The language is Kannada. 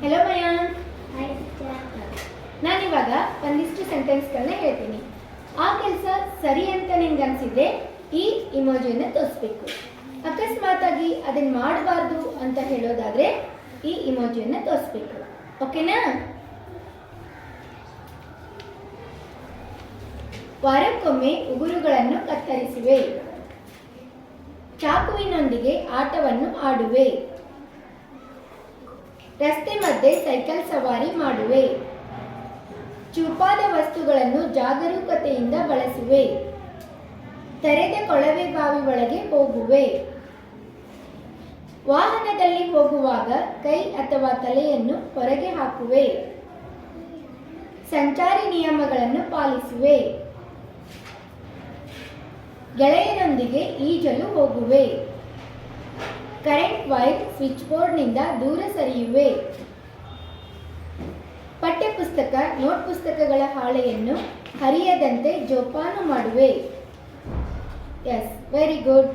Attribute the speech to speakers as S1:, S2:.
S1: ಹೆಲೋ ಮಯಾಂಕ್. ನಾನಿವಾಗ ಒಂದಿಷ್ಟು ಸೆಂಟೆನ್ಸ್ಗಳನ್ನ ಹೇಳ್ತೀನಿ. ಆ ಕೆಲಸ ಸರಿ ಅಂತ ನಿಂಗೆ ಅನಿಸಿದ್ರೆ ಈ ಇಮೋಜಿಯನ್ನು ತೋರಿಸ್ಬೇಕು. ಅಕಸ್ಮಾತಾಗಿ ಅದನ್ನು ಮಾಡಬಾರ್ದು ಅಂತ ಹೇಳೋದಾದರೆ ಈ ಇಮೋಜಿಯನ್ನು ತೋರಿಸ್ಬೇಕು. ಓಕೆನಾ? ವಾರಕ್ಕೊಮ್ಮೆ ಉಗುರುಗಳನ್ನು ಕತ್ತರಿಸುವೆ. ಚಾಕುವಿನೊಂದಿಗೆ ಆಟವನ್ನು ಆಡುವೆ. ರಸ್ತೆ ಮಧ್ಯೆ ಸೈಕಲ್ ಸವಾರಿ ಮಾಡುವೆ. ಚೂಪಾದ ವಸ್ತುಗಳನ್ನು ಜಾಗರೂಕತೆಯಿಂದ ಬಳಸುವೆ. ತೆರೆದ ಕೊಳವೆ ಬಾವಿ ಒಳಗೆ ಹೋಗುವೆ. ವಾಹನದಲ್ಲಿ ಹೋಗುವಾಗ ಕೈ ಅಥವಾ ತಲೆಯನ್ನು ಹೊರಗೆ ಹಾಕುವೆ. ಸಂಚಾರಿ ನಿಯಮಗಳನ್ನು ಪಾಲಿಸುವೆ. ಗೆಳೆಯರೊಂದಿಗೆ ಈಜಲು ಹೋಗುವೆ. ಕರೆಂಟ್ ವೈರ್ ಸ್ವಿಚ್ ಬೋರ್ಡ್ನಿಂದ ದೂರ ಸರಿಯುವೆ. ಪಠ್ಯಪುಸ್ತಕ ನೋಟ್ ಪುಸ್ತಕಗಳ ಹಾಳೆಯನ್ನು ಹರಿಯದಂತೆ ಜೋಪಾನ ಮಾಡುವೆ. Yes, very good.